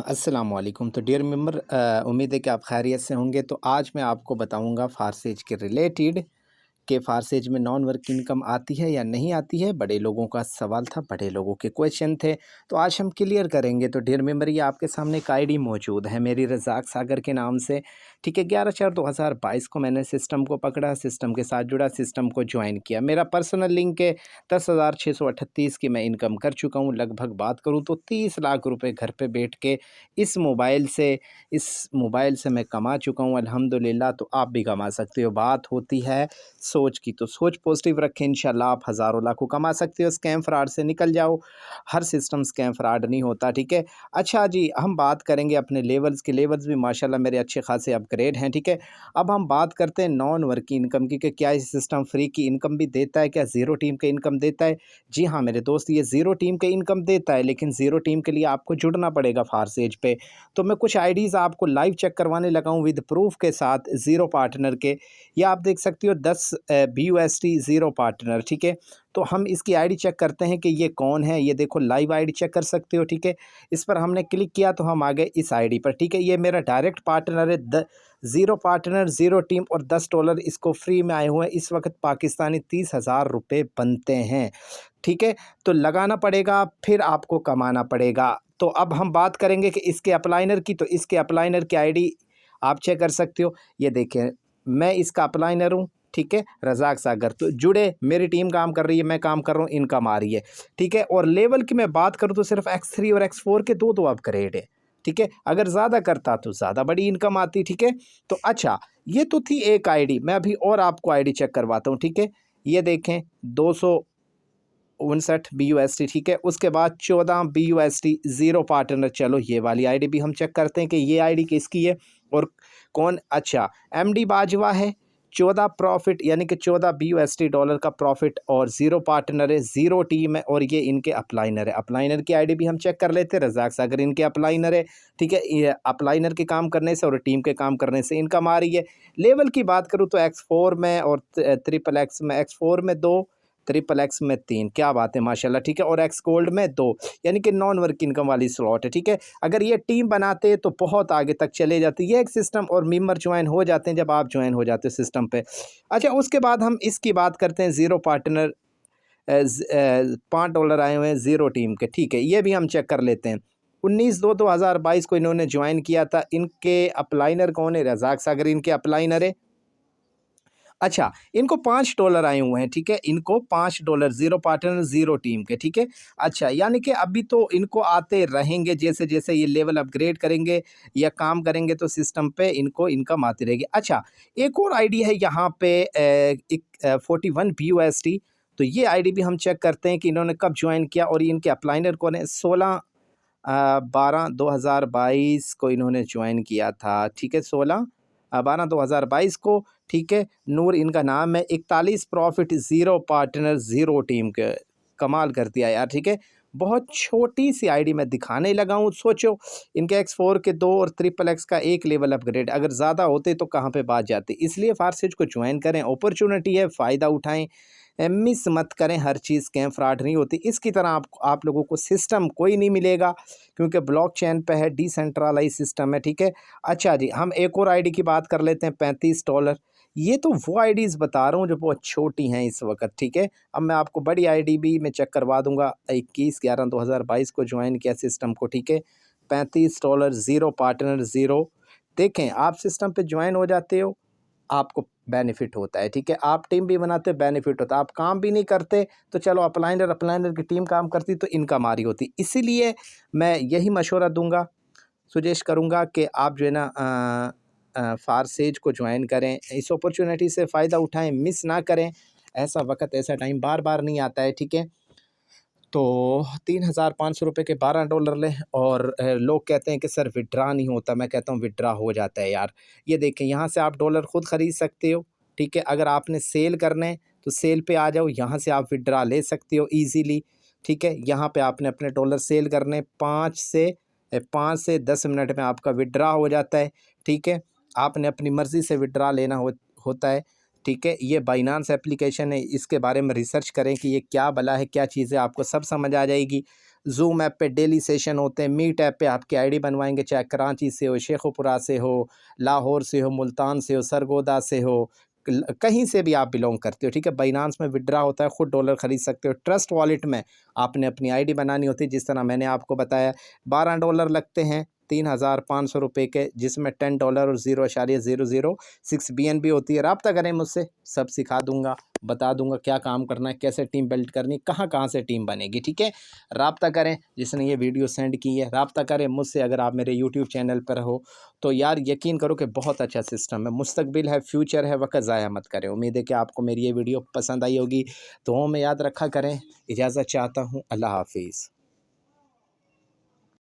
अस्सलाम वालेकुम। तो डियर मेंबर, उम्मीद है कि आप खैरियत से होंगे। तो आज मैं आपको बताऊंगा फारसेज के रिलेटेड कि फारसेज में नॉन वर्क इनकम आती है या नहीं आती है। बड़े लोगों का सवाल था, बड़े लोगों के क्वेश्चन थे, तो आज हम क्लियर करेंगे। तो डियर मेंबर, ये आपके सामने एक आईडी मौजूद है मेरी, रज़ाक सागर के नाम से। ठीक है, 11/4/2022 को मैंने सिस्टम को पकड़ा, सिस्टम के साथ जुड़ा, सिस्टम को ज्वाइन किया। मेरा पर्सनल लिंक है, 10,638 की मैं इनकम कर चुका हूँ। लगभग बात करूँ तो 30 लाख रुपए घर पे बैठ के इस मोबाइल से मैं कमा चुका हूँ अल्हम्दुलिल्लाह। तो आप भी कमा सकते हो। बात होती है सोच की, तो सोच पॉजिटिव रखें, इंशाल्लाह आप हज़ारों लाखों कमा सकते हो। स्कैम फ्रॉड से निकल जाओ, हर सिस्टम स्कैम फ्रॉड नहीं होता। ठीक है, अच्छा जी, हम बात करेंगे अपने लेवल्स की। लेवल्स भी माशाल्लाह मेरे अच्छे खासे अपग्रेड हैं। ठीक है, अब हम बात करते हैं नॉन वर्क इनकम की कि क्या ये सिस्टम फ्री की इनकम भी देता है, क्या ज़ीरो टीम का इनकम देता है। जी हाँ मेरे दोस्त, ये ज़ीरो टीम का इनकम देता है, लेकिन ज़ीरो टीम के लिए आपको जुड़ना पड़ेगा फारसेज पे। तो मैं कुछ आईडीज़ आपको लाइव चेक करवाने लगा हूँ विद प्रूफ के साथ, ज़ीरो पार्टनर के। ये आप देख सकते हो 10 BUSD ज़ीरो पार्टनर। ठीक है, तो हम इसकी आईडी चेक करते हैं कि ये कौन है। ये देखो, लाइव आईडी चेक कर सकते हो। ठीक है, इस पर हमने क्लिक किया तो हम आ गए इस आईडी पर। ठीक है, ये मेरा डायरेक्ट पार्टनर है, ज़ीरो पार्टनर, ज़ीरो टीम, और $10 इसको फ्री में आए हुए हैं। इस वक्त पाकिस्तानी 30,000 रुपये बनते हैं। ठीक है, तो लगाना पड़ेगा, फिर आपको कमाना पड़ेगा। तो अब हम बात करेंगे कि इसके अपलाइनर की। तो इसके अपलाइनर की आईडी आप चेक कर सकते हो। ये देखें, मैं इसका अपलाइनर हूँ। ठीक है, रज़ाक सागर। तो जुड़े, मेरी टीम काम कर रही है, मैं काम कर रहा हूँ, इनकम आ रही है। ठीक है, और लेवल की मैं बात करूँ तो सिर्फ X3 और X4 के दो अपग्रेड है। ठीक है, अगर ज़्यादा करता तो ज़्यादा बड़ी इनकम आती। ठीक है, तो अच्छा, ये तो थी एक आईडी। मैं अभी और आपको आईडी चेक करवाता हूँ। ठीक है, ये देखें, 259 BUSD। ठीक है, उसके बाद 14 BUSD ज़ीरो पार्टनर। चलो, ये वाली आईडी भी हम चेक करते हैं कि ये आईडी किसकी है और कौन। अच्छा, MD बाजवा है, 14 प्रॉफिट, यानी कि 14 BUSD डॉलर का प्रॉफिट, और ज़ीरो पार्टनर है, ज़ीरो टीम है, और ये इनके अपलाइनर है। अपलाइनर की आईडी भी हम चेक कर लेते हैं। रज़ाक सागर इनके अपलाइनर है। ठीक है, ये अपलाइनर के काम करने से और टीम के काम करने से इनकम आ रही है। लेवल की बात करूँ तो X4 में और ट्रिपल एक्स में, X4 में 2, ट्रिपल एक्स में 3। क्या बात है माशाल्लाह। ठीक है, और एक्स गोल्ड में 2, यानी कि नॉन वर्क इनकम वाली स्लॉट है। ठीक है, अगर ये टीम बनाते तो बहुत आगे तक चले जाती। ये एक सिस्टम, और मेंबर ज्वाइन हो जाते हैं जब आप ज्वाइन हो जाते हो सिस्टम पे। अच्छा, उसके बाद हम इसकी बात करते हैं ज़ीरो पार्टनर। $5 आए हुए हैं ज़ीरो टीम के। ठीक है, ये भी हम चेक कर लेते हैं। 19/2/2022 को इन्होंने ज्वाइन किया था। इनके अपलाइनर कौन है? रज़ाक सागर इनके अपलाइनर है। अच्छा, इनको $5 आए हुए हैं। ठीक है, इनको $5, ज़ीरो पार्टनर, ज़ीरो टीम के। ठीक है, अच्छा, यानी कि अभी तो इनको आते रहेंगे, जैसे जैसे ये लेवल अपग्रेड करेंगे या काम करेंगे तो सिस्टम पे इनको इनकम आती रहेगी। अच्छा, एक और आईडी है यहाँ पे, 41 BUSD। तो ये आईडी भी हम चेक करते हैं कि इन्होंने कब ज्वाइन किया और इनके अपलाइनर कौन है। 16/12/2022 को इन्होंने ज्वाइन किया था। ठीक है, 16/12/2022 को। ठीक है, नूर इनका नाम है। 41 profit, zero partner, zero team के। कमाल कर दिया यार। ठीक है, बहुत छोटी सी आईडी मैं दिखाने लगा हूँ। सोचो, इनके X4 के 2 और ट्रिपल एक्स का एक लेवल अपग्रेड, अगर ज़्यादा होते तो कहाँ पे बात जाती। इसलिए फारसेज को ज्वाइन करें, अपॉर्चुनिटी है, फ़ायदा उठाएं, मिस मत करें। हर चीज़ स्कैम फ्रॉड नहीं होती। इसकी तरह आप लोगों को सिस्टम कोई नहीं मिलेगा, क्योंकि ब्लॉकचेन पे है, डिसेंट्रलाइज सिस्टम है। ठीक है, अच्छा जी, हम एक और आईडी की बात कर लेते हैं, $35। ये तो वो आईडीज़ बता रहा हूँ जो बहुत छोटी हैं इस वक्त। ठीक है, अब मैं आपको बड़ी आईडी भी मैं चेक करवा दूंगा। 21/11/2022 को ज्वाइन किया सिस्टम को। ठीक है, $35, ज़ीरो पार्टनर, ज़ीरो। देखें, आप सिस्टम पे ज्वाइन हो जाते हो, आपको बेनिफिट होता है। ठीक है, आप टीम भी बनाते हो, बेनिफिट होता है। आप काम भी नहीं करते तो चलो, अपलाइनर की टीम काम करती तो इनकम आ रही होती। इसीलिए मैं यही मशवरा दूंगा, सुजेस्ट करूंगा कि आप जो है ना फारसेज को ज्वाइन करें, इस अपॉर्चुनिटी से फ़ायदा उठाएं, मिस ना करें। ऐसा वक्त, ऐसा टाइम बार बार नहीं आता है। ठीक है, तो $3,500 के $12 लें। और लोग कहते हैं कि सर विड्रा नहीं होता। मैं कहता हूँ विड्रा हो जाता है यार। ये देखें, यहाँ से आप डॉलर खुद ख़रीद सकते हो। ठीक है, अगर आपने सेल करने तो सेल पे आ जाओ, यहाँ से आप विड्रा ले सकते हो ईजीली। ठीक है, यहाँ पे आपने अपने डॉलर सेल करने, 5 से 10 मिनट में आपका विड्रा हो जाता है। ठीक है, आपने अपनी मर्ज़ी से विड्रा लेना होता है। ठीक है, ये बाइनांस एप्लीकेशन है, इसके बारे में रिसर्च करें कि ये क्या भला है, क्या चीज़ है, आपको सब समझ आ जाएगी। जूम ऐप पे डेली सेशन होते हैं, मीट ऐप पे आपकी आईडी बनवाएंगे, चाहे कराची से हो, शेखुपुरा से हो, लाहौर से हो, मुल्तान से हो, सरगोदा से हो, कहीं से भी आप बिलोंग करते हो, ठीक है। बाइनांस में विड्रा होता है, ख़ुद डॉलर ख़रीद सकते हो। ट्रस्ट वॉलेट में आपने अपनी आईडी बनानी होती है, जिस तरह मैंने आपको बताया। $12 लगते हैं, 3,500 रुपये के, जिसमें $10 और 0.006 BNB होती है। रब्ता करें मुझसे, सब सिखा दूंगा, बता दूंगा क्या काम करना है, कैसे टीम बिल्ड करनी, कहाँ कहाँ से टीम बनेगी, ठीक है। रब्ता करें जिसने ये वीडियो सेंड की है, रब्ता करें मुझसे। अगर आप मेरे यूट्यूब चैनल पर हो तो यार यकीन करो कि बहुत अच्छा सिस्टम है, मुस्तकबिल है, फ्यूचर है, वक्त ज़ाया मत करें। उम्मीद है कि आपको मेरी ये वीडियो पसंद आई होगी। दुआओं में याद रखा करें। इजाज़त चाहता हूँ, अल्लाह हाफिज़।